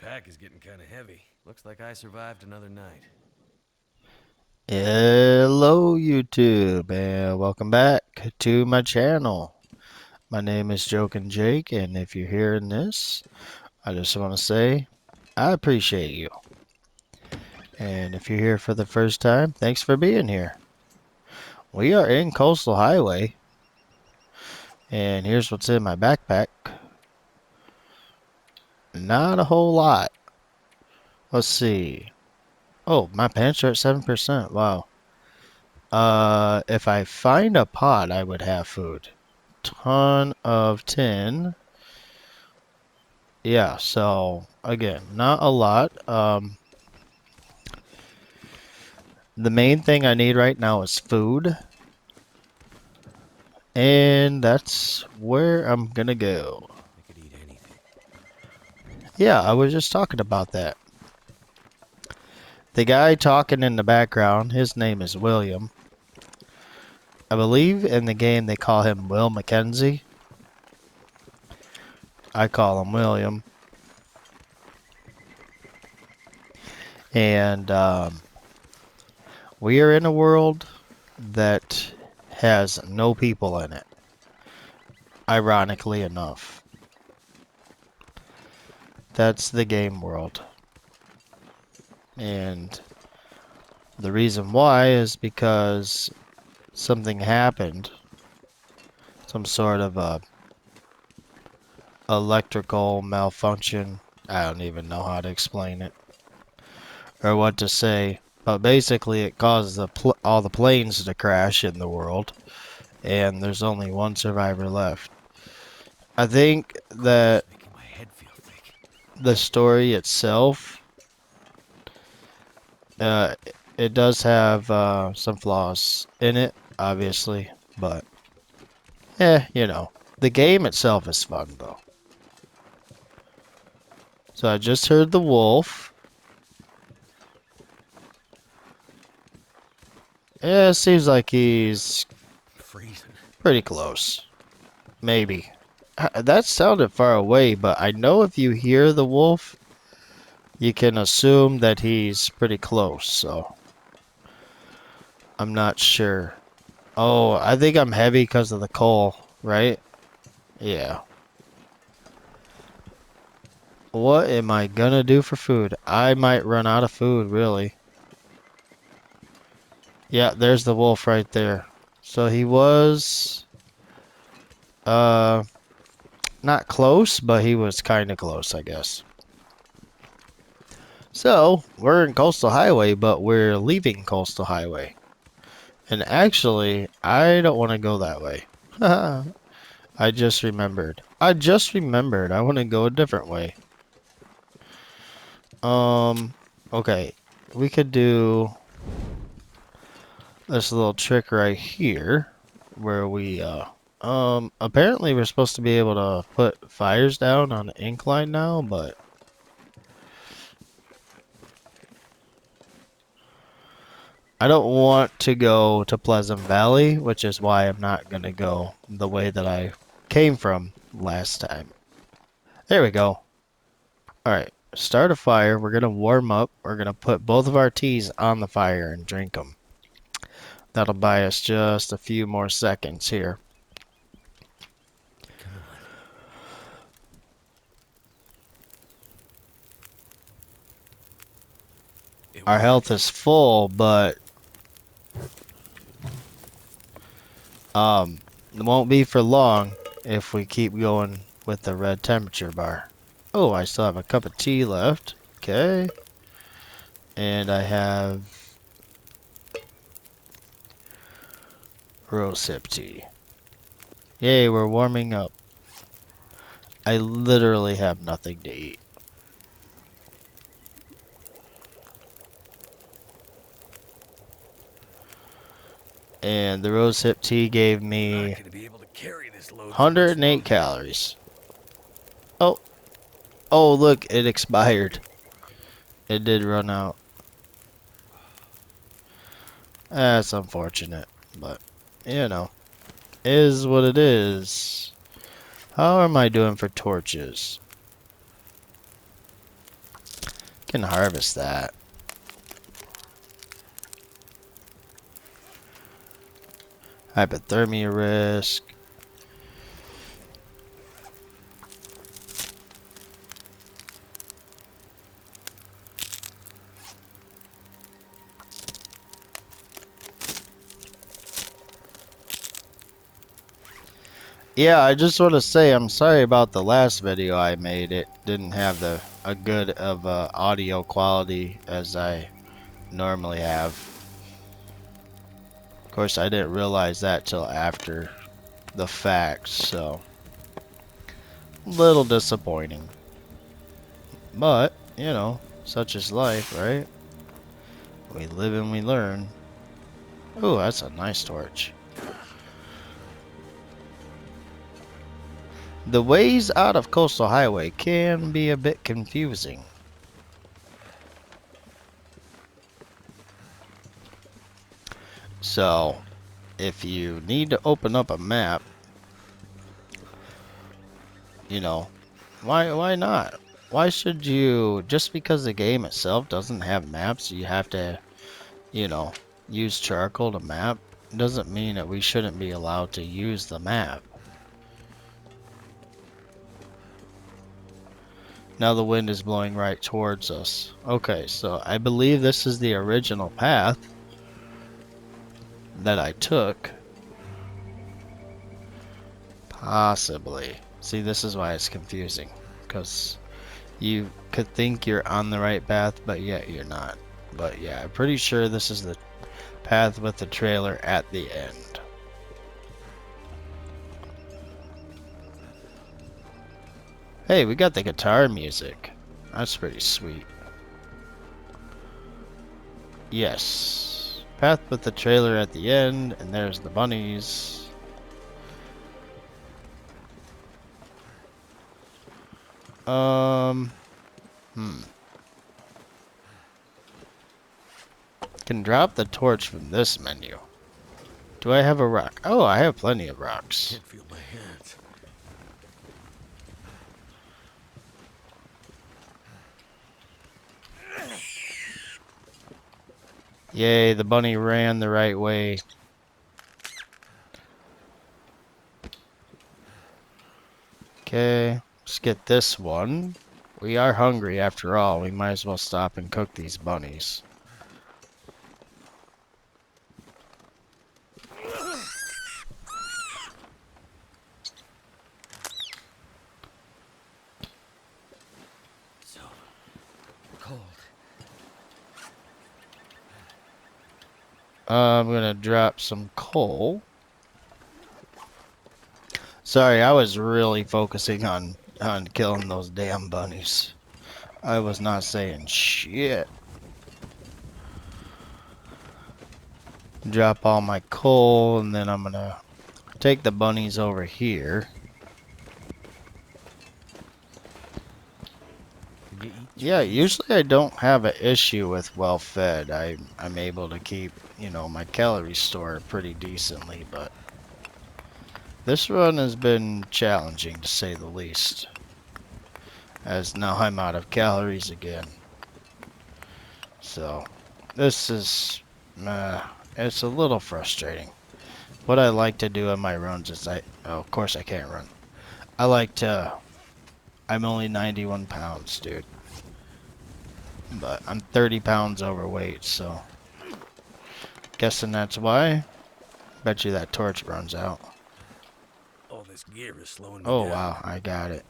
pack is getting kind of heavy. Looks like I survived another night. Hello YouTube and welcome back to my channel. My name is Joking Jake, and if you're hearing this, I just want to say I appreciate you. And if you're here for the first time, thanks for being here. We are in Coastal Highway, and here's what's in my backpack. Not a whole lot. Let's see. Oh, my pants are at 7%. Wow. If I find a pot, I would have food. Ton of tin. Yeah, so again, not a lot. The main thing I need right now is food, and that's where I'm gonna go. I could eat anything. Yeah, I was just talking about that. The guy talking in the background, his name is William. I believe in the game they call him Will McKenzie. I call him William. And we are in a world that has no people in it, ironically enough. That's the game world. And the reason why is because something happened. Some sort of a electrical malfunction. I don't even know how to explain it or what to say. But basically it caused all the planes to crash in the world. And there's only one survivor left. I think Coffee's that making my head feel thick. the story itself, uh, it does have some flaws in it, obviously, but you know, the game itself is fun though. So I just heard the wolf. Yeah, it seems like he's Freezing. pretty close. Maybe. That sounded far away, but I know if you hear the wolf, you can assume that he's pretty close, so I'm not sure. Oh, I think I'm heavy because of the coal, right? Yeah. What am I gonna do for food? I might run out of food, really. Yeah, there's the wolf right there. So he was, uh, not close, but he was kind of close, I guess. So, we're in Coastal Highway, but we're leaving Coastal Highway. And actually, I don't want to go that way. I just remembered. I want to go a different way. Um, okay. We could do this little trick right here where apparently we're supposed to be able to put fires down on the incline now, but I don't want to go to Pleasant Valley, which is why I'm not going to go the way that I came from last time. There we go. Alright, start a fire. We're going to warm up. We're going to put both of our teas on the fire and drink them. That'll buy us just a few more seconds here. Come on. It Our health worked. is full, but it won't be for long if we keep going with the red temperature bar. Oh, I still have a cup of tea left. Okay. And I have rosehip tea. Yay, we're warming up. I literally have nothing to eat. And the rosehip tea gave I'm not me gonna be able to carry this load for much 108 longer. calories. Oh, oh, look, it expired. It did run out. That's unfortunate, but you know, is what it is. How am I doing for torches? can harvest that. Hypothermia risk. Yeah, I just want to say I'm sorry about the last video I made. It didn't have a good of audio quality as I normally have. Of course, I didn't realize that till after the fact, so a little disappointing. But, you know, such is life, right? We live and we learn. Ooh, that's a nice torch. The ways out of Coastal Highway can be a bit confusing. So, if you need to open up a map, you know, why not? Why should you, just because the game itself doesn't have maps, you have to, you know, use charcoal to map, doesn't mean that we shouldn't be allowed to use the map. Now the wind is blowing right towards us. Okay, so I believe this is the original path that I took. Possibly. See, this is why it's confusing. Because you could think you're on the right path, but yet you're not. But yeah, I'm pretty sure this is the path with the trailer at the end. Hey, we got the guitar music. That's pretty sweet. Yes. Path with the trailer at the end, and there's the bunnies. Can drop the torch from this menu. Do I have a rock? Oh, I have plenty of rocks. Can't feel my hands. Yay, the bunny ran the right way. Okay, let's get this one. We are hungry after all. We might as well stop and cook these bunnies. So cold. I'm gonna drop some coal. Sorry, I was really focusing on killing those damn bunnies. I was not saying shit. Drop all my coal, and then I'm gonna take the bunnies over here. You eat Yeah, trees? usually I don't have an issue with well fed. I'm able to keep, you know, my calorie store pretty decently, but this run has been challenging to say the least. As now I'm out of calories again. So this is it's a little frustrating. What I like to do in my runs is oh, of course I can't run. I like to I'm only 91 pounds, dude. But I'm 30 pounds overweight, so guessing that's why. Bet you that torch runs out. All this gear is slowing me Oh down. wow, I got it.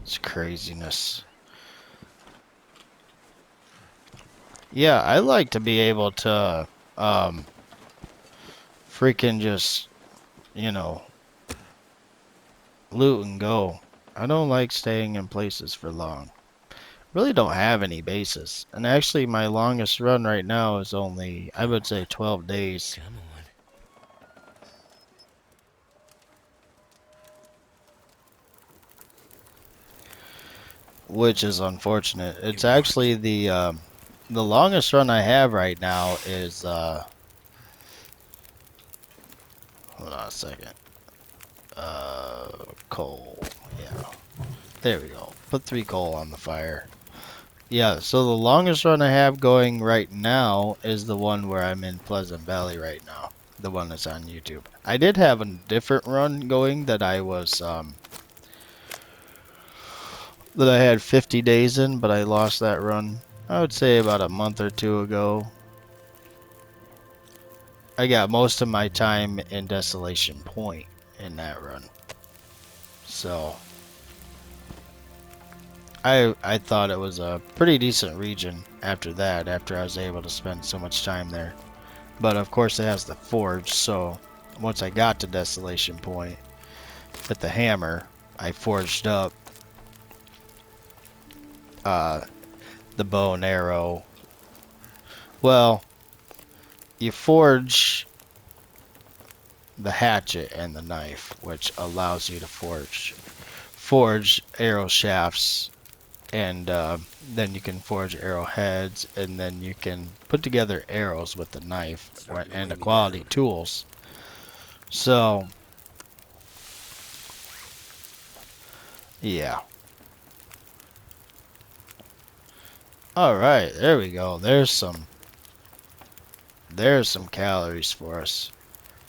It's craziness. Yeah, I like to be able to freaking just, you know, loot and go. I don't like staying in places for long. Really don't have any bases. And actually my longest run right now is only, I would say 12 days. Come on. Which is unfortunate. It's It worked. actually the longest run I have right now is hold on a second. Coal. Yeah. There we go. Put 3 coal on the fire. Yeah, so the longest run I have going right now is the one where I'm in Pleasant Valley right now. The one that's on YouTube. I did have a different run going that I was that I had 50 days in, but I lost that run. I would say about a month or two ago. I got most of my time in Desolation Point in that run. So I thought it was a pretty decent region after that, after I was able to spend so much time there. But of course it has the forge, so once I got to Desolation Point with the hammer, I forged up uh, the bow and arrow. Well, you forge the hatchet and the knife, which allows you to forge arrow shafts, and then you can forge arrowheads, and then you can put together arrows with the knife Starting to and weigh the me quality down. tools. So yeah. All right, there we go. There's some calories for us.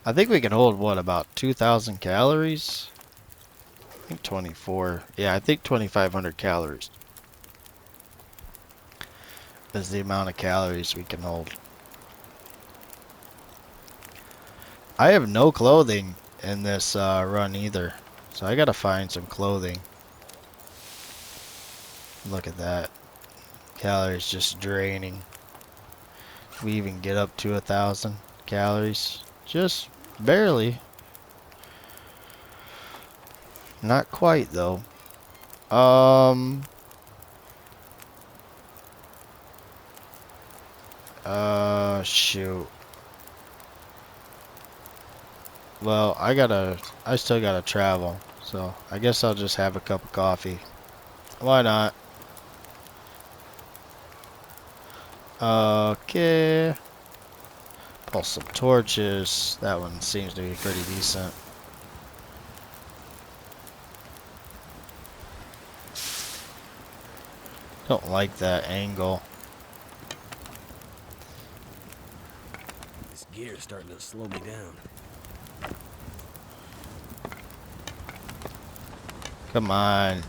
I think we can hold what, about 2,000 calories? I think 24. Yeah, I think 2,500 calories is the amount of calories we can hold. I have no clothing in this run either, so I gotta find some clothing. Look at that. Calories just draining. We even get up to 1,000 calories. Just barely. Not quite though. Shoot. Well, I still gotta travel, so I guess I'll just have a cup of coffee. Why not? Okay. Pull some torches. That one seems to be pretty decent. Don't like that angle. This gear's starting to slow me down. Come on.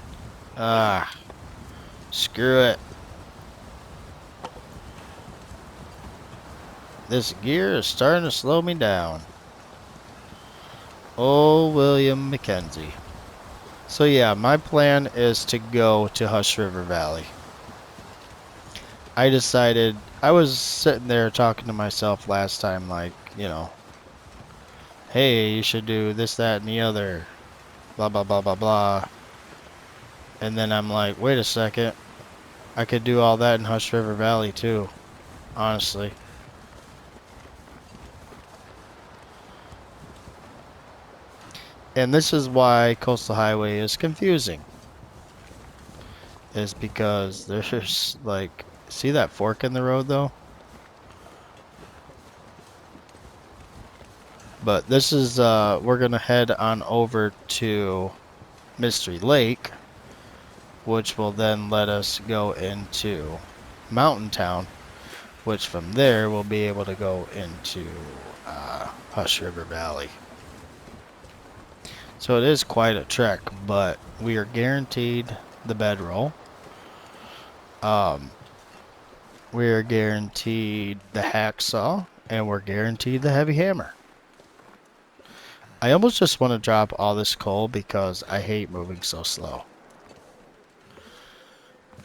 Ah, screw it. This gear is starting to slow me down. Oh, William Mackenzie. So yeah, my plan is to go to Hush River Valley. I decided, I was sitting there talking to myself last time, like, hey, you should do this, that, and the other, blah, blah, blah, blah, blah. And then I'm like, wait a second, I could do all that in Hush River Valley too, honestly. And this is why Coastal Highway is confusing. Is because there's like, see that fork in the road though? But this is, we're gonna head on over to Mystery Lake, which will then let us go into Mountain Town, which from there we'll be able to go into Hush River Valley. So it is quite a trek, but we are guaranteed the bedroll. We are guaranteed the hacksaw, and we're guaranteed the heavy hammer. I almost just want to drop all this coal because I hate moving so slow.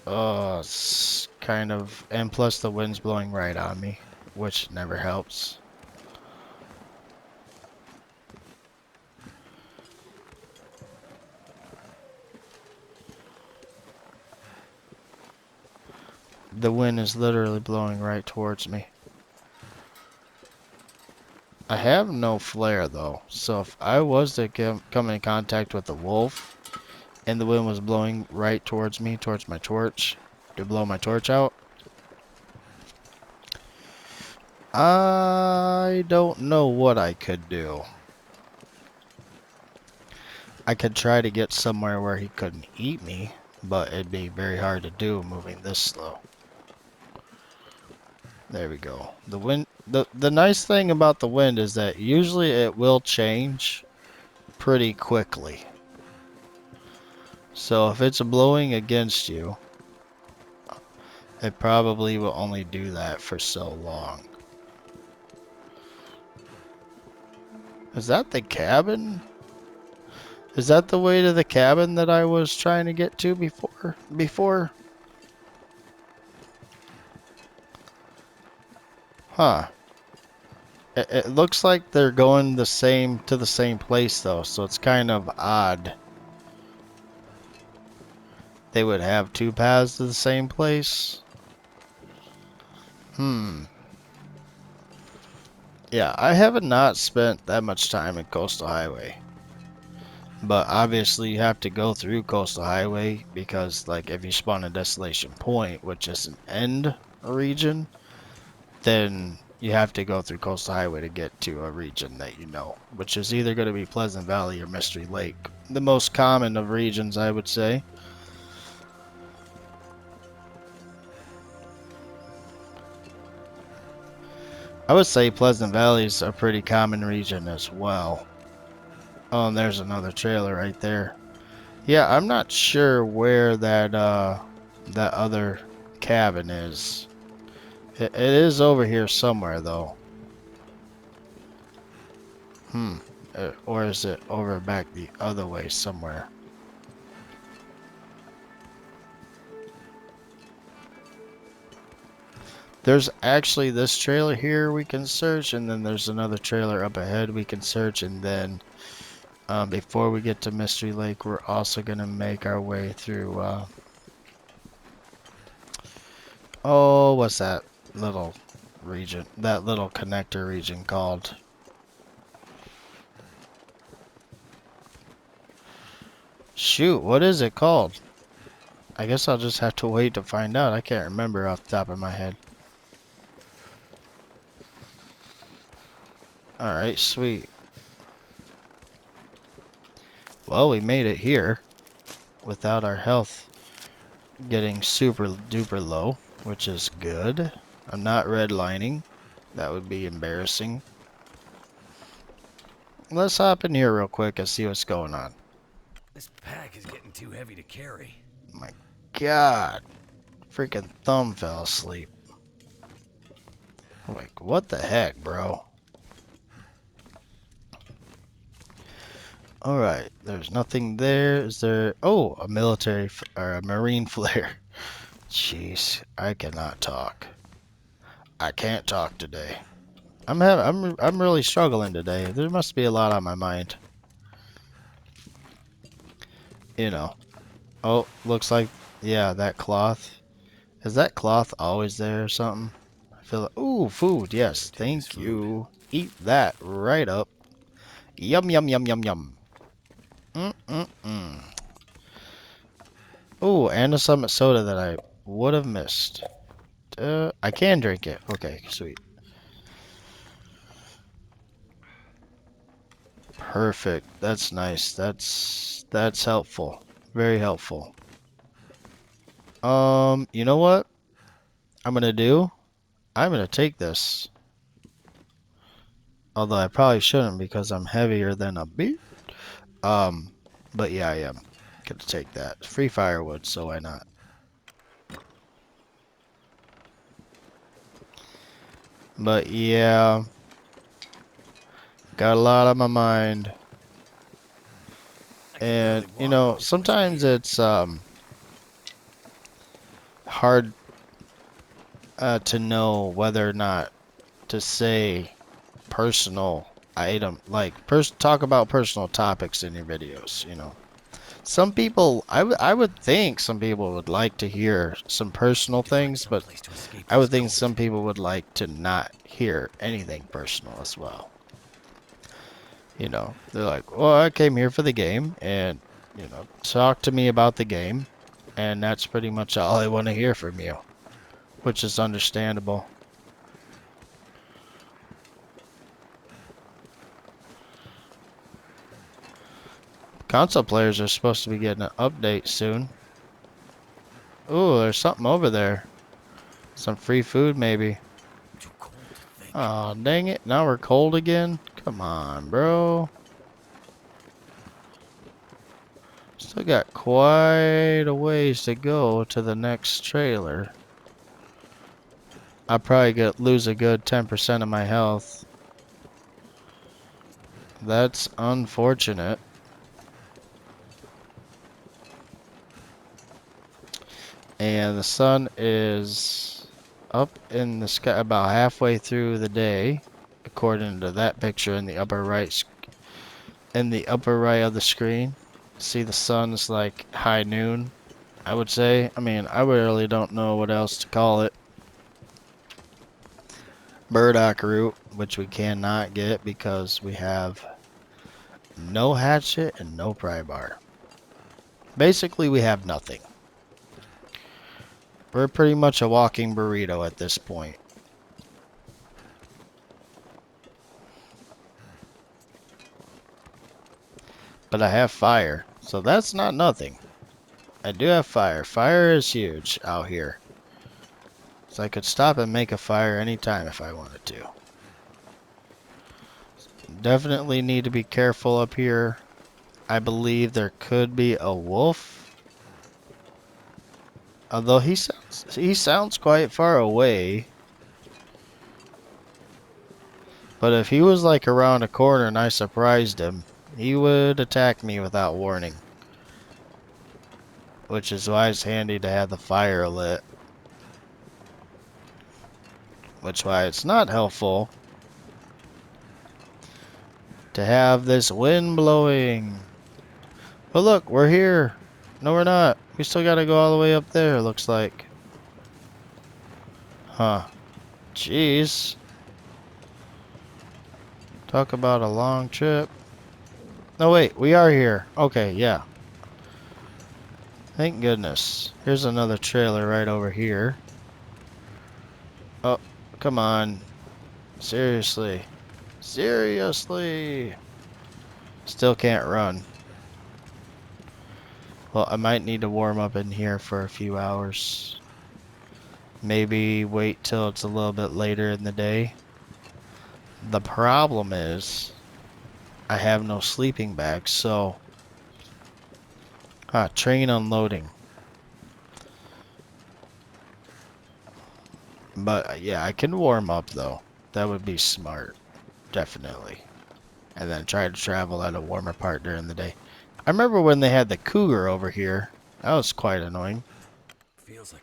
Oh, it's kind of, and plus the wind's blowing right on me, which never helps. The wind is literally blowing right towards me. I have no flare though, so if I was to come in contact with a wolf and the wind was blowing right towards me, towards my torch, to blow my torch out, I don't know what I could do. I could try to get somewhere where he couldn't eat me, but it'd be very hard to do moving this slow. There we go. The wind, the nice thing about the wind is that usually it will change pretty quickly. So if it's blowing against you, it probably will only do that for so long. Is that the cabin? Is that the way to the cabin that I was trying to get to before? Huh. It looks like they're going to the same place though, so it's kind of odd. They would have two paths to the same place. Yeah, I have not spent that much time in Coastal Highway. But obviously you have to go through Coastal Highway because like if you spawn a Desolation Point, which is an end region, then you have to go through Coastal Highway to get to a region that you know, which is either going to be Pleasant Valley or Mystery Lake. The most common of regions, I would say. I would say Pleasant Valley is a pretty common region as well. Oh, and there's another trailer right there. Yeah, I'm not sure where that other cabin is. It is over here somewhere though. Or is it over back the other way somewhere? There's actually this trailer here we can search, and then there's another trailer up ahead we can search, and then before we get to Mystery Lake, we're also going to make our way through, oh, what's that little region, that little connector region called? Shoot, what is it called? I guess I'll just have to wait to find out. I can't remember off the top of my head. Alright, sweet. Well, we made it here without our health getting super duper low, which is good. I'm not redlining. That would be embarrassing. Let's hop in here real quick and see what's going on. This pack is getting too heavy to carry. My God. Freaking thumb fell asleep. Like, what the heck, bro? Alright, there's nothing there. Is there... Oh, a military... or a marine flare. Jeez, I cannot talk. I can't talk today. I'm really struggling today. There must be a lot on my mind. You know. Oh, looks like... Yeah, that cloth. Is that cloth always there or something? I feel like... Ooh, food. Yes, thank you. Eat that right up. Yum, yum, yum, yum, yum. Mm-mm-mm. Ooh, and a Summit Soda that I would have missed. I can drink it. Okay, sweet. Perfect. That's nice. That's helpful. Very helpful. You know what I'm gonna do? I'm gonna take this. Although I probably shouldn't because I'm heavier than a beet. But yeah, I am gonna take that. Free firewood, so why not? But yeah, got a lot on my mind. And you know, sometimes it's hard to know whether or not to say personal item, like talk about personal topics in your videos, you know. Some people, I would think some people would like to hear some personal things, but I would think some people would like to not hear anything personal as well. You know, they're like, well, I came here for the game and, you know, talk to me about the game. And that's pretty much all I want to hear from you, which is understandable. Console players are supposed to be getting an update soon. Ooh, there's something over there. Some free food, maybe. Too cold to think. Aw, dang it. Now we're cold again? Come on, bro. Still got quite a ways to go to the next trailer. I'll probably lose a good 10% of my health. That's unfortunate. And the sun is up in the sky about halfway through the day, according to that picture in the upper right of the screen. See, the sun's like high noon, I would say. I mean, I really don't know what else to call it. Burdock root, which we cannot get because we have no hatchet and no pry bar. Basically, we have nothing. We're pretty much a walking burrito at this point. But I have fire, so that's not nothing. I do have fire. Fire is huge out here. So I could stop and make a fire anytime if I wanted to. Definitely need to be careful up here. I believe there could be a wolf. Although he sounds quite far away. But if he was like around a corner and I surprised him, he would attack me without warning. Which is why it's handy to have the fire lit. Which is why it's not helpful to have this wind blowing. But look, we're here. No, we're not. We still gotta go all the way up there, looks like. Huh. Jeez. Talk about a long trip. No, wait, we are here. Okay, yeah. Thank goodness. Here's another trailer right over here. Oh, come on. Seriously. Seriously. Still can't run. Well, I might need to warm up in here for a few hours. Maybe wait till it's a little bit later in the day. The problem is I have no sleeping bags, so train unloading. But yeah, I can warm up though. That would be smart, definitely. And then try to travel at a warmer part during the day. I remember when they had the cougar over here. That was quite annoying. Feels like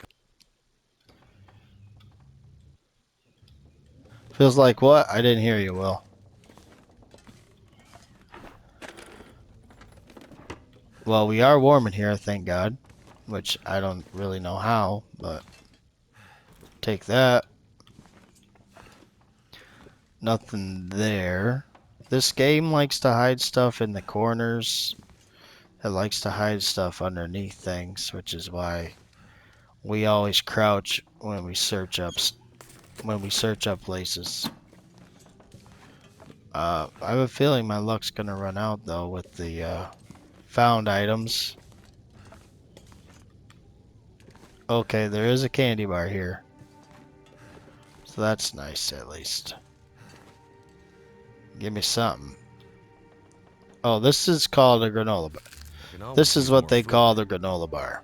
Feels like what? I didn't hear you, Will. Well, we are warm in here, thank God. Which I don't really know how, but take that. Nothing there. This game likes to hide stuff in the corners. It likes to hide stuff underneath things, which is why we always crouch when we search up places. I have a feeling my luck's gonna run out though with the found items. Okay, there is a candy bar here. So that's nice at least. Give me something. Oh, this is called a granola bar. I can always This is use what more they food. call the granola bar.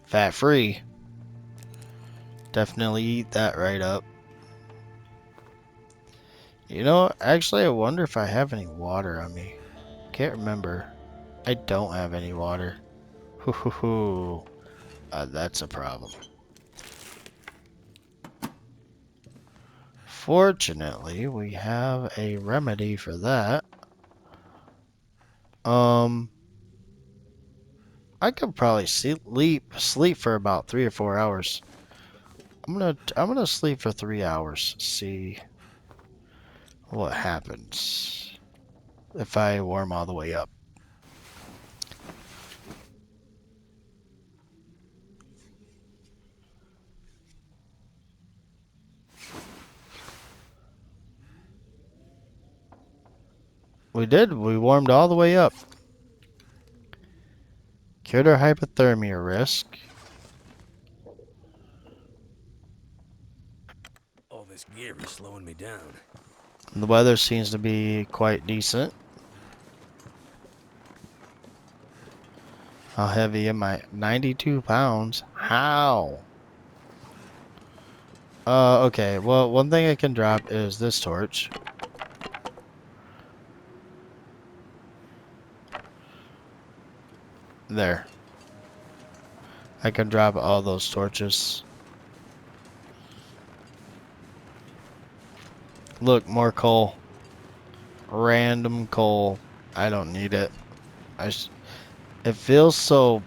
Fat free. Definitely eat that right up. You know, actually I wonder if I have any water on me. Can't remember. I don't have any water. Hoo hoo hoo. That's a problem. Fortunately, we have a remedy for that. I could probably sleep for about 3 or 4 hours. I'm gonna sleep for 3 hours. See what happens if I warm all the way up. We did. We warmed all the way up. Cured our hypothermia risk. This gear is slowing me down. The weather seems to be quite decent. How heavy am I? 92 pounds. How? Okay. Well, one thing I can drop is this torch. There. I can drop all those torches. Look, more coal. Random coal. I don't need it. It feels so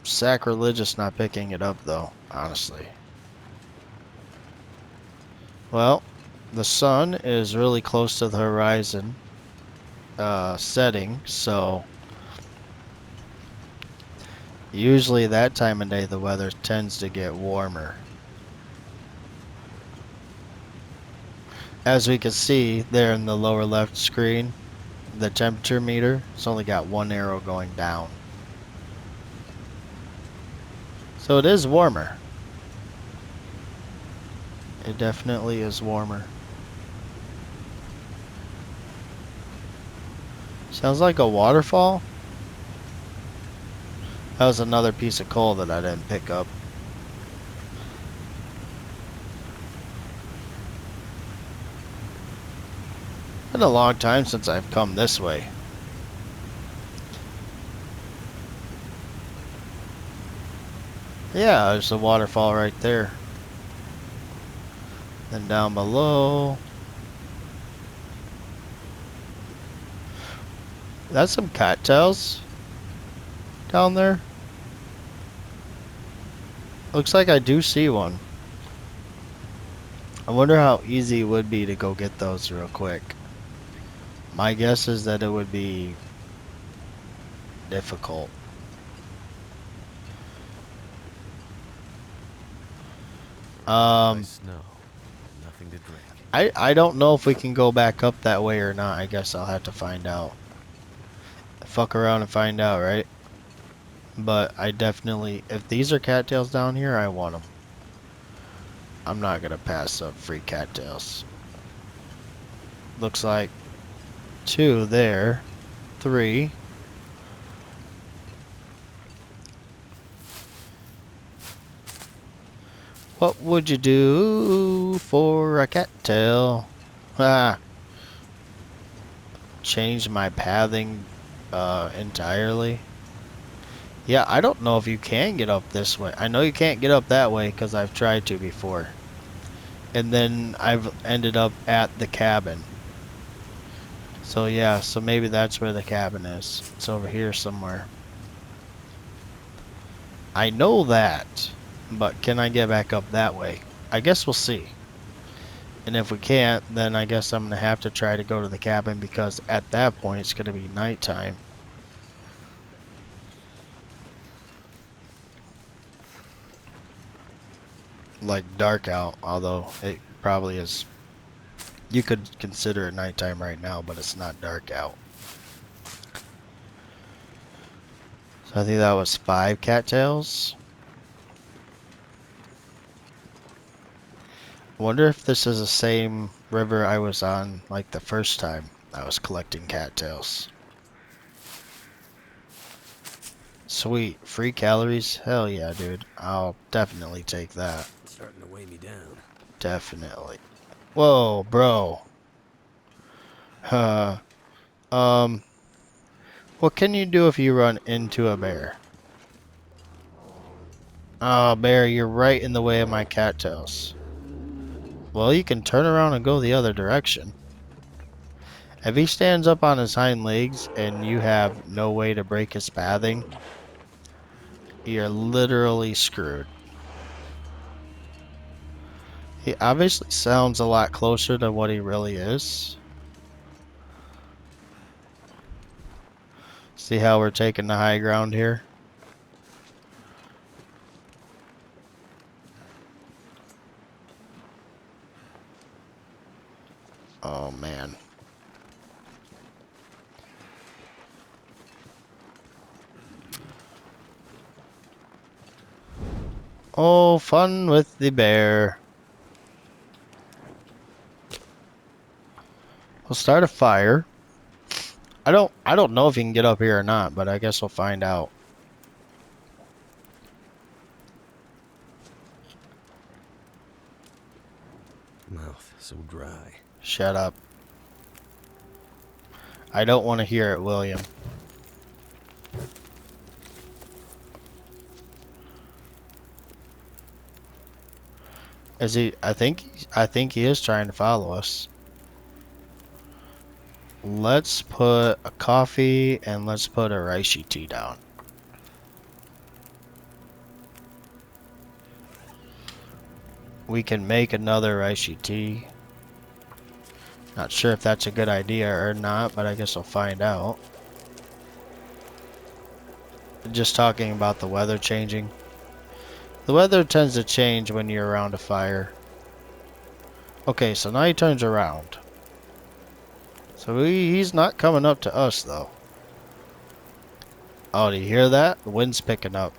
sacrilegious not picking it up, though, honestly. Well, the sun is really close to the horizon setting, so usually that time of day the weather tends to get warmer. As we can see there in the lower left screen, the temperature meter, it's only got one arrow going down. So it is warmer. It definitely is warmer. Sounds like a waterfall. That was another piece of coal that I didn't pick up. Been a long time since I've come this way. Yeah, there's a waterfall right there. Then down below. That's some cattails down there. Looks like I do see one. I wonder how easy it would be to go get those real quick. My guess is that it would be difficult. Snow. Nothing to drink. I don't know if we can go back up that way or not. I guess I'll have to find out. Fuck around and find out, right? But I definitely, if these are cattails down here, I want them. I'm not gonna pass up free cattails. Looks like 2 there, 3. What would you do for a cattail? Ah, change my pathing entirely. Yeah, I don't know if you can get up this way. I know you can't get up that way because I've tried to before. And then I've ended up at the cabin. So yeah, so maybe that's where the cabin is. It's over here somewhere. I know that, but can I get back up that way? I guess we'll see. And if we can't, then I guess I'm going to have to try to go to the cabin because at that point it's going to be nighttime. Like dark out, although it probably is. You could consider it nighttime right now, but it's not dark out. So I think that was 5 cattails. Wonder if this is the same river I was on like the first time I was collecting cattails. Sweet. Free calories? Hell yeah, dude. I'll definitely take that. It's starting to weigh me down. Definitely. Whoa, bro. Huh. What can you do if you run into a bear? Oh, bear, you're right in the way of my cattails. Well, you can turn around and go the other direction. If he stands up on his hind legs and you have no way to break his pathing, you're literally screwed. He obviously sounds a lot closer to what he really is. See how we're taking the high ground here? Oh, man. Oh, fun with the bear. We'll start a fire. I don't know if he can get up here or not, but I guess we'll find out. Mouth so dry. Shut up. I don't want to hear it, William. Is he? I think he is trying to follow us. Let's put a coffee and let's put a reishi tea down. We can make another reishi tea. Not sure if that's a good idea or not, but I guess we'll find out. Just talking about the weather changing. The weather tends to change when you're around a fire. Okay, so now he turns around. So he's not coming up to us, though. Oh, do you hear that? The wind's picking up.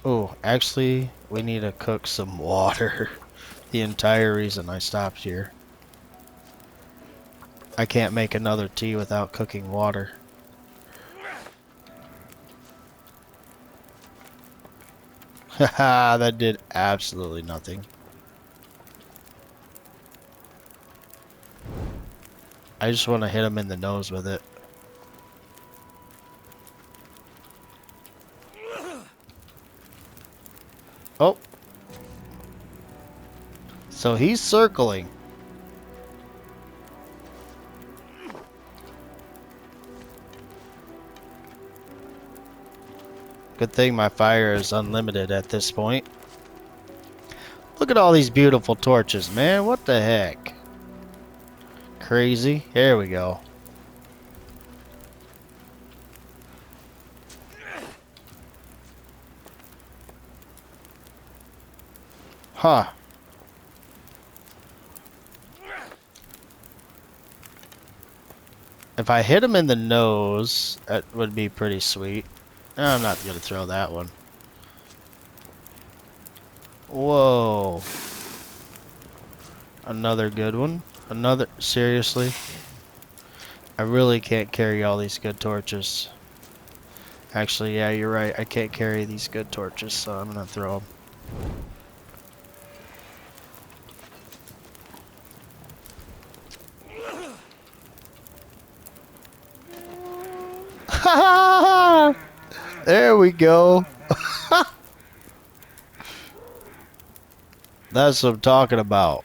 Oh, actually, we need to cook some water. The entire reason I stopped here. I can't make another tea without cooking water. Haha, that did absolutely nothing. I just want to hit him in the nose with it. Oh. So he's circling. Good thing my fire is unlimited at this point. Look at all these beautiful torches, man. What the heck? Crazy. Here we go. Huh. If I hit him in the nose, that would be pretty sweet. I'm not going to throw that one. Whoa. Another good one. Another. Seriously? I really can't carry all these good torches. Actually, yeah, you're right. I can't carry these good torches, so I'm going to throw them. There we go. That's what I'm talking about.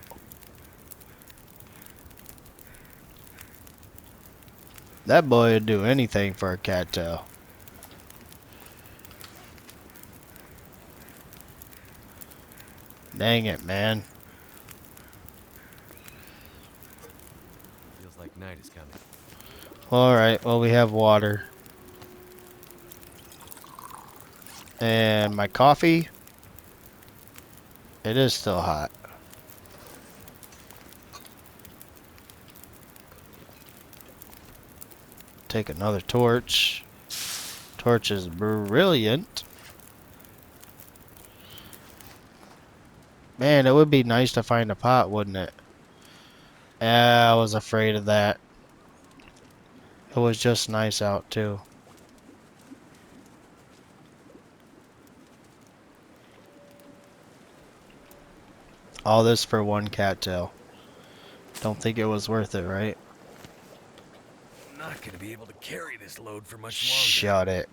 That boy would do anything for a cattail. Dang it, man. Feels like night is coming. Alright, well, we have water. And my coffee. It is still hot. Take another torch. Torch is brilliant. Man, it would be nice to find a pot, wouldn't it? Yeah, I was afraid of that. It was just nice out, too. All this for one cattail. Don't think it was worth it, right? I'm not gonna be able to carry this load for much longer. Shut it.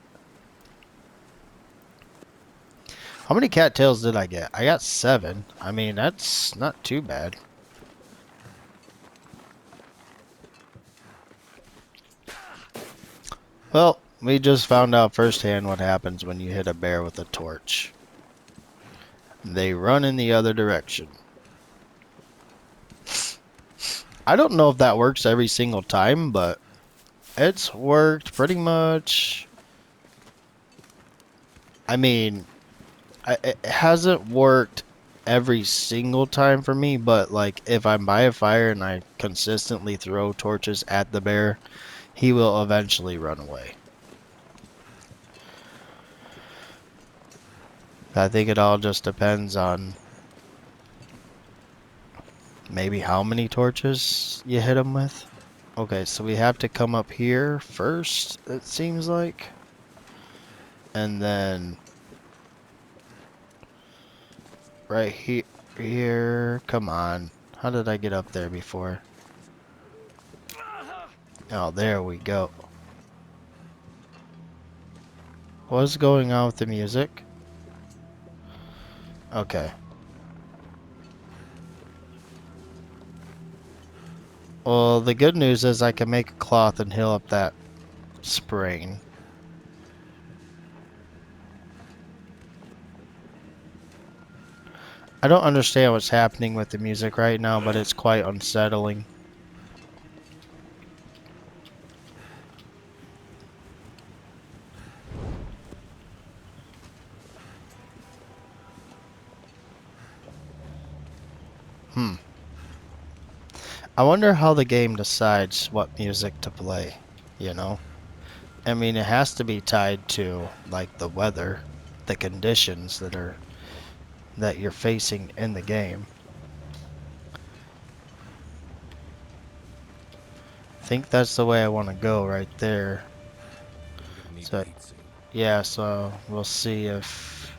How many cattails did I get? I got 7. I mean, that's not too bad. Well, we just found out firsthand what happens when you hit a bear with a torch. They run in the other direction. I don't know if that works every single time, but it's worked pretty much. I mean, it hasn't worked every single time for me, but like if I'm by a fire and I consistently throw torches at the bear, he will eventually run away. I think it all just depends on maybe how many torches you hit them with. Okay, so we have to come up here first, it seems like. And then right here, come on. How did I get up there before? Oh, there we go. What's going on with the music? Okay. Well, the good news is I can make a cloth and heal up that sprain. I don't understand what's happening with the music right now, but it's quite unsettling. I wonder how the game decides what music to play, you know? I mean, it has to be tied to, like, the weather, the conditions that you're facing in the game. I think that's the way I want to go right there. So, yeah, so we'll see if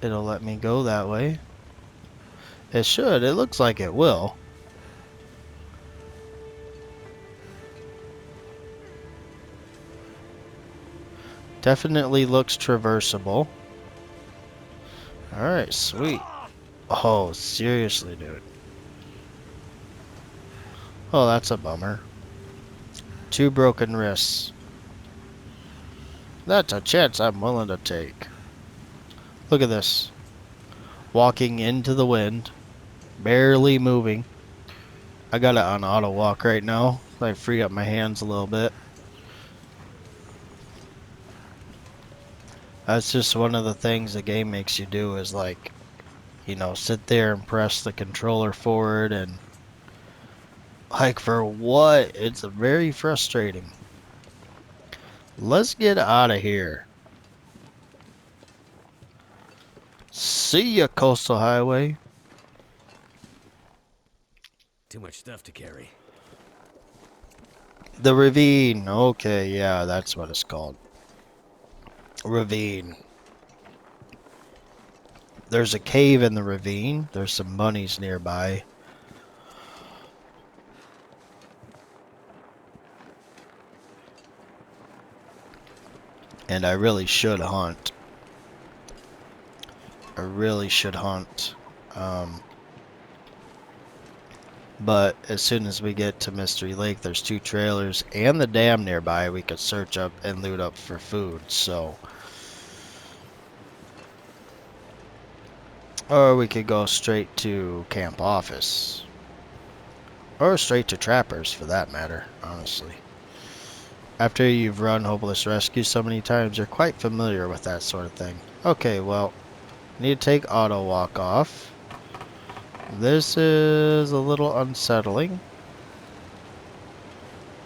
it'll let me go that way. It should. It looks like it will. Definitely looks traversable. Alright, sweet. Oh, seriously, dude. Oh, that's a bummer. 2 broken wrists. That's a chance I'm willing to take. Look at this. Walking into the wind. Barely moving. I got it on auto walk right now. I free up my hands a little bit. That's just one of the things the game makes you do is, like, you know, sit there and press the controller forward and, like, for what? It's very frustrating. Let's get out of here. See ya, Coastal Highway. Too much stuff to carry. The ravine. Okay, yeah, that's what it's called. Ravine. There's a cave in the ravine. There's some bunnies nearby. And I really should hunt. I really should hunt. But as soon as we get to Mystery Lake, there's 2 trailers and the dam nearby. We could search up and loot up for food, so. Or we could go straight to camp office. Or straight to trappers, for that matter, honestly. After you've run Hopeless Rescue so many times, you're quite familiar with that sort of thing. Okay, well, need to take auto walk off. This is a little unsettling.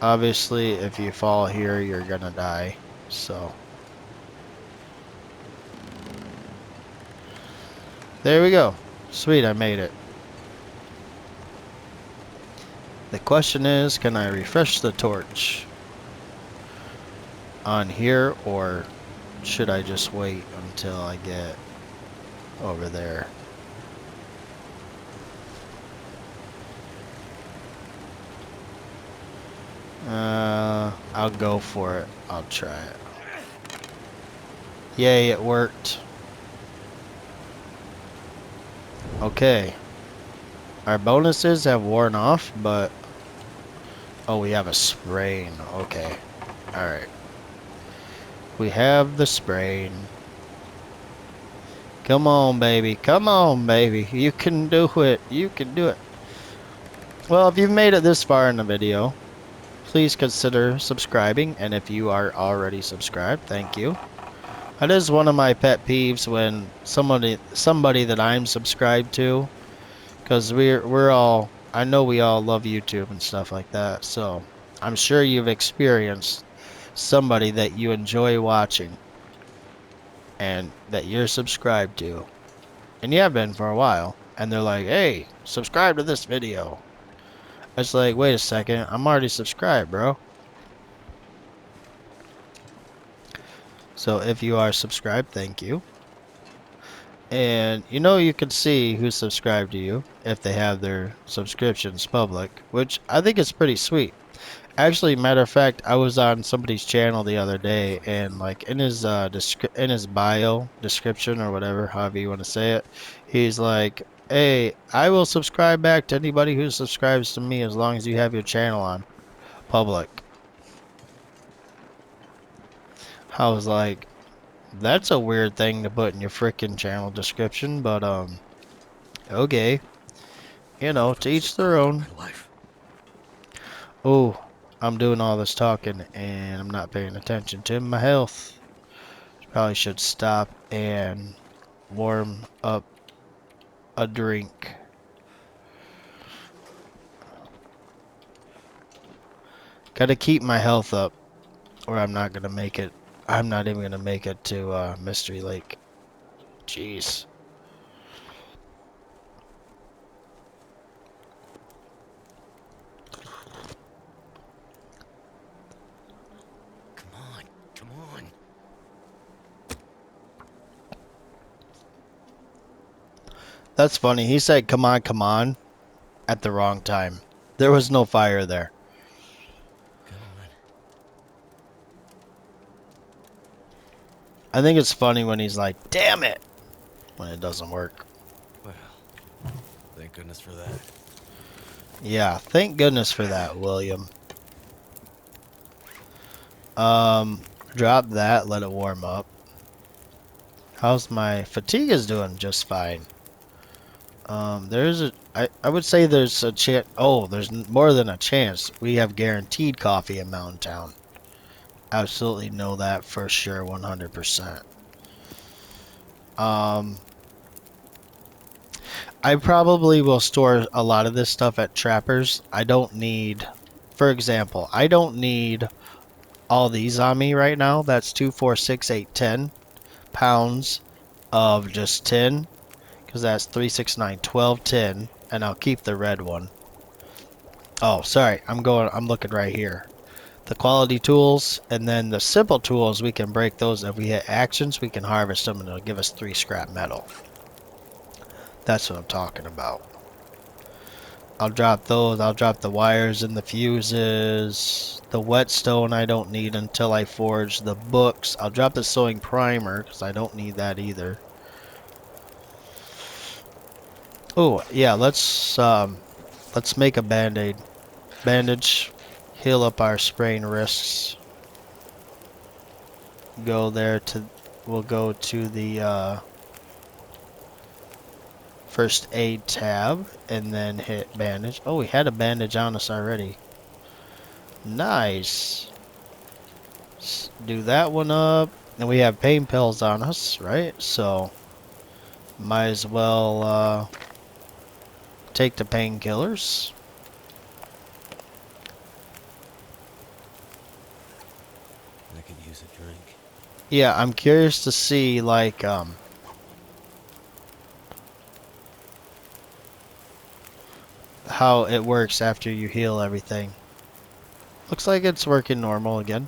Obviously, if you fall here, you're gonna die, so. There we go. Sweet, I made it. The question is, can I refresh the torch on here, or should I just wait until I get over there? I'll go for it. I'll try it. Yay, it worked. Okay. Our bonuses have worn off, but... Oh, we have a sprain. Okay. Alright. We have the sprain. Come on, baby. Come on, baby. You can do it. You can do it. Well, if you've made it this far in the video, please consider subscribing. And if you are already subscribed, thank you. That is one of my pet peeves when somebody that I'm subscribed to, because we're all, I know we all love YouTube and stuff like that, so I'm sure you've experienced somebody that you enjoy watching and that you're subscribed to, and you have been for a while, and they're like, hey, subscribe to this video. It's like, wait a second, I'm already subscribed, bro. So if you are subscribed, thank you. And you know, you can see who's subscribed to you if they have their subscriptions public, which I think is pretty sweet. Actually, matter of fact, I was on somebody's channel the other day, and like in his in his bio description or whatever, however you want to say it, he's like, "Hey, I will subscribe back to anybody who subscribes to me as long as you have your channel on public." I was like, "That's a weird thing to put in your freaking channel description," but okay, you know, to each their own. My life. Oh, I'm doing all this talking and I'm not paying attention to my health. Probably should stop and warm up a drink. Gotta keep my health up or I'm not gonna make it. I'm not even gonna make it to Mystery Lake. Jeez. Come on, come on. That's funny. He said, come on, at the wrong time. There was no fire there. Come on. I think it's funny when he's like, damn it, when it doesn't work. Well, thank goodness for that. Yeah, thank goodness for that, William. Drop that, let it warm up. How's my fatigue is doing just fine. I would say there's a chance. Oh, there's more than a chance. We have guaranteed coffee in Mountain Town. Absolutely know that for sure, 100%. Um, I probably will store a lot of this stuff at Trappers. I don't need, for example, I don't need all these on me right now. That's 2, 4, 6, 8, 10 pounds of just tin, because that's 3, 6, 9, 12 tin, and I'll keep the red one. Oh, sorry, I'm looking right here. The quality tools, and then the simple tools, we can break those. If we hit actions, we can harvest them, and it'll give us 3 scrap metal. That's what I'm talking about. I'll drop those. I'll drop the wires and the fuses. The whetstone I don't need until I forge the books. I'll drop the sewing primer, because I don't need that either. Oh, yeah, let's make a band-aid. Bandage. Heal up our sprain wrists. We'll go to the first aid tab and then hit bandage. Oh, we had a bandage on us already. Nice. Let's do that one up. And we have pain pills on us, right? So might as well take the painkillers. I could use a drink. Yeah, I'm curious to see like how it works after you heal everything. Looks like it's working normal again.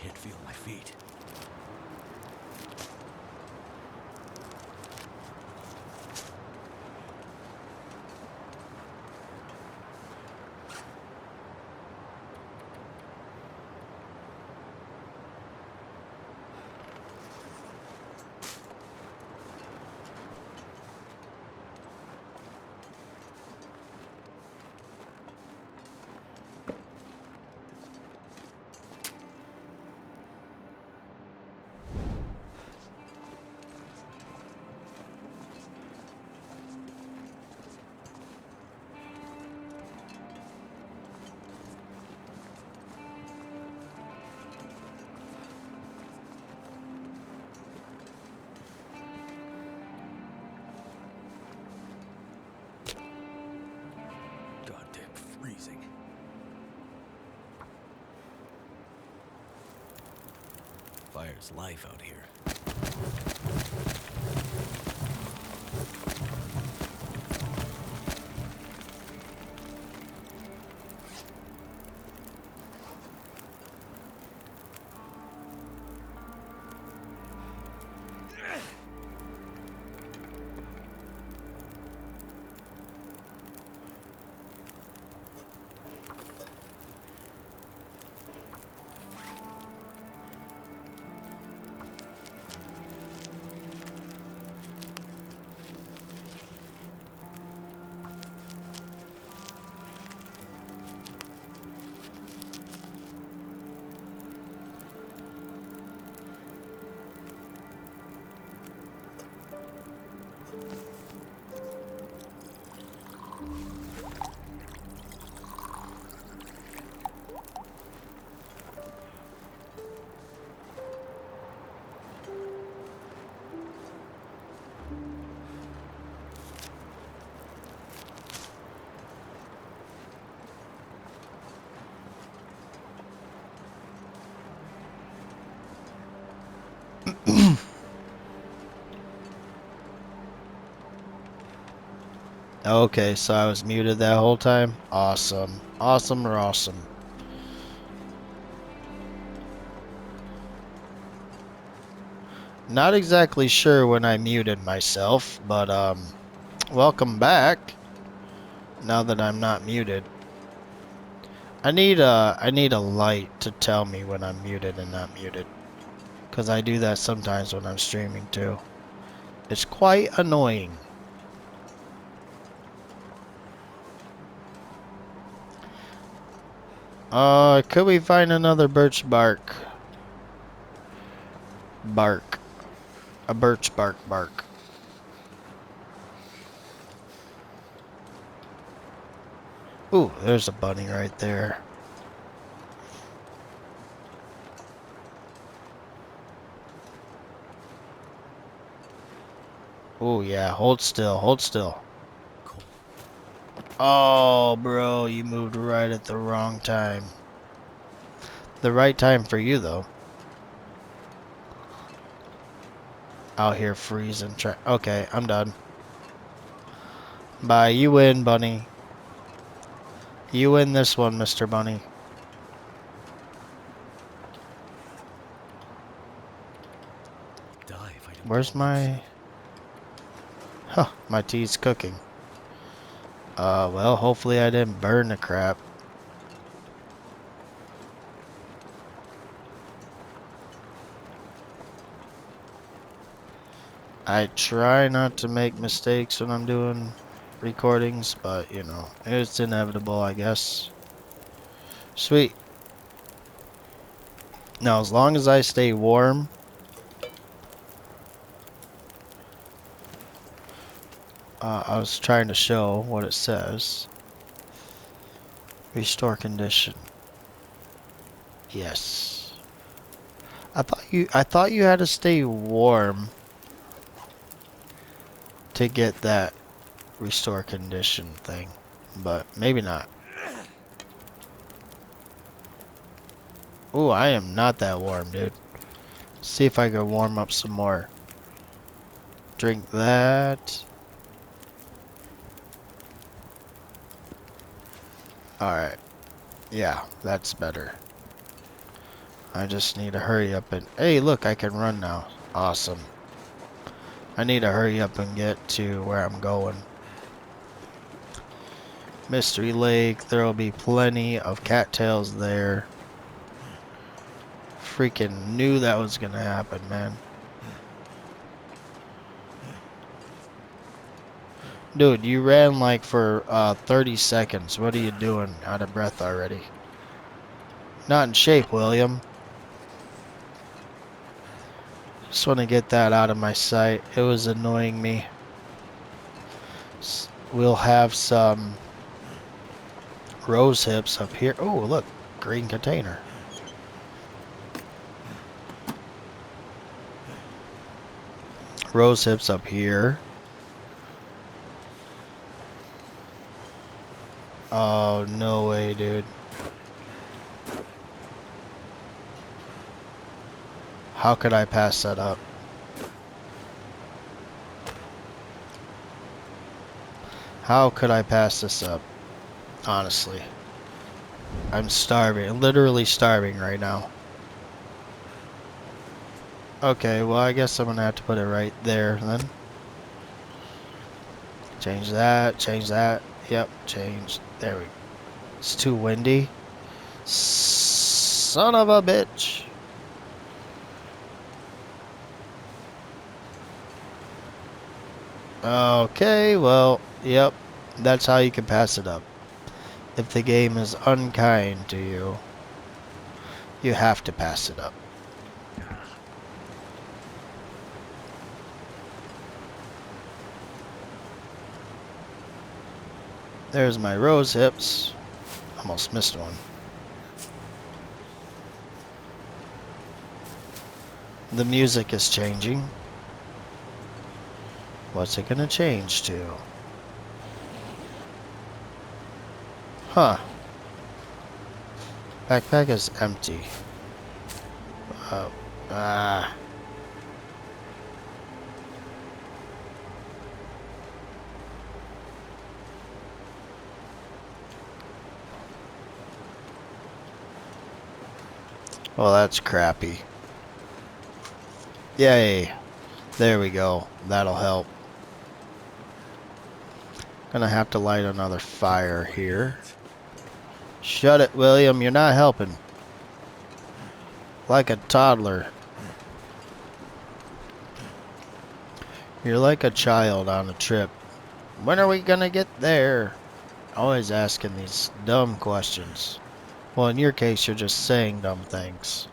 can't feel my feet. Goddamn freezing. Fire's life out here. Okay, so I was muted that whole time? Awesome. Awesome or awesome. Not exactly sure when I muted myself, but welcome back. Now that I'm not muted. I need a light to tell me when I'm muted and not muted. 'Cause I do that sometimes when I'm streaming too. It's quite annoying. Could we find another birch bark? Bark. A birch bark bark. Ooh, there's a bunny right there. Ooh, yeah, hold still, hold still. Cool. Oh, bro, you moved right at the wrong time. The right time for you, though. Out here freezing. Okay, I'm done. Bye, you win, bunny. You win this one, Mr. Bunny. Die if I don't Where's get enough my... sleep. Huh, my tea's cooking. Well, hopefully I didn't burn the crap. I try not to make mistakes when I'm doing recordings, but, you know, it's inevitable, I guess. Sweet. Now, as long as I stay warm, I was trying to show what it says. Restore condition. Yes. I thought you had to stay warm to get that restore condition thing, but maybe not. Ooh, I am not that warm, dude. See if I can warm up some more. Drink that. Alright. Yeah, that's better. I just need to hurry up and... Hey, look, I can run now. Awesome. I need to hurry up and get to where I'm going. Mystery Lake. There will be plenty of cattails there. Freaking knew that was gonna happen, man. Dude, you ran like for 30 seconds. What are you doing? Out of breath already. Not in shape, William. Just want to get that out of my sight. It was annoying me. We'll have some rose hips up here. Oh, look. Green container. Rose hips up here. Oh, no way, dude. How could I pass that up? How could I pass this up? Honestly. I'm starving. Literally starving right now. Okay, well, I guess I'm gonna have to put it right there then. Change that, change that. Yep, change. There we go. It's too windy. Son of a bitch. Okay, well, yep. That's how you can pass it up. If the game is unkind to you, you have to pass it up. There's my rose hips. Almost missed one. The music is changing. What's it gonna change to? Huh. Backpack is empty. Oh. Ah. Well, that's crappy. Yay. There we go. That'll help. Gonna have to light another fire here. Shut it, William. You're not helping. Like a toddler. You're like a child on a trip. When are we gonna get there? Always asking these dumb questions. Well, in your case, you're just saying dumb things.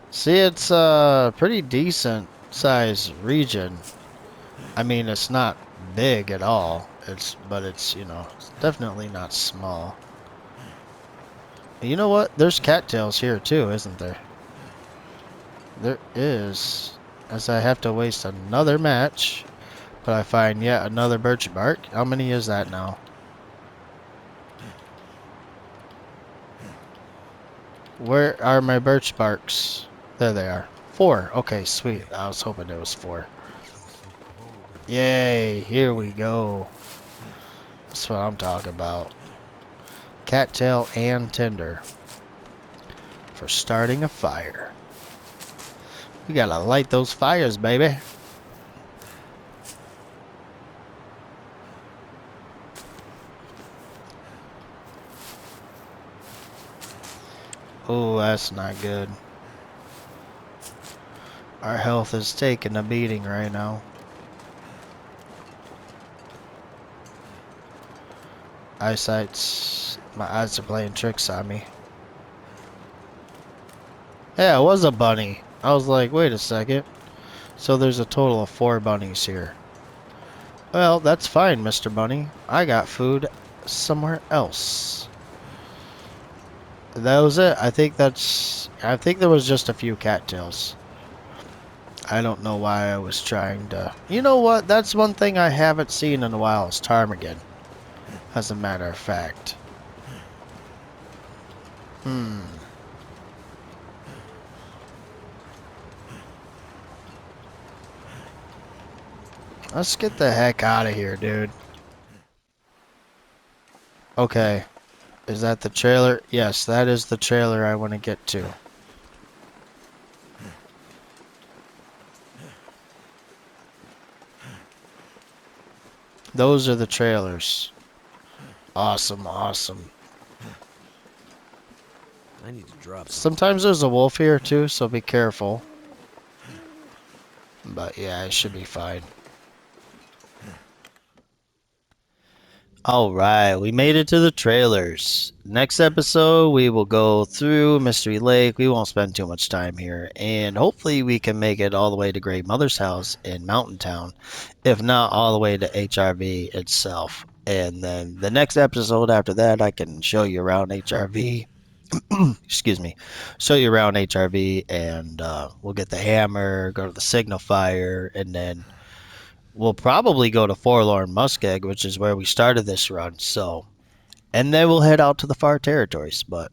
See, it's a pretty decent sized region. I mean, it's not big at all. But it's, you know, it's definitely not small. You know what? There's cattails here too, isn't there? There is. As I have to waste another match, but I find yet another birch bark. How many is that now? Where are my birch barks? There they are. 4. Okay, sweet. I was hoping it was 4. Yay, here we go. That's what I'm talking about. Cattail and tinder. For starting a fire. We gotta light those fires, baby. Oh, that's not good. Our health is taking a beating right now. My eyes are playing tricks on me. Yeah, it was a bunny. I was like, wait a second. So there's a total of 4 bunnies here. Well, that's fine, Mr. Bunny. I got food somewhere else. That was it. I think there was just a few cattails. I don't know why I was trying to... You know what? That's one thing I haven't seen in a while is ptarmigan. As a matter of fact. Let's get the heck out of here, dude. Okay. Is that the trailer? Yes, that is the trailer I want to get to. Those are the trailers. Awesome, awesome. I need to drop something. Sometimes there's a wolf here too, so be careful. But yeah, it should be fine. Alright, we made it to the trailers. Next episode, we will go through Mystery Lake. We won't spend too much time here. And hopefully, we can make it all the way to Great Mother's house in Mountain Town. If not, all the way to HRV itself. And then the next episode after that, I can show you around HRV. Excuse me. Show you around HRV, and we'll get the hammer, go to the signal fire, and then we'll probably go to Forlorn Muskeg, which is where we started this run. So, and then we'll head out to the far territories. But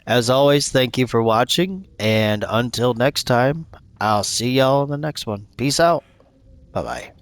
as always, thank you for watching, and until next time, I'll see y'all in the next one. Peace out. Bye bye.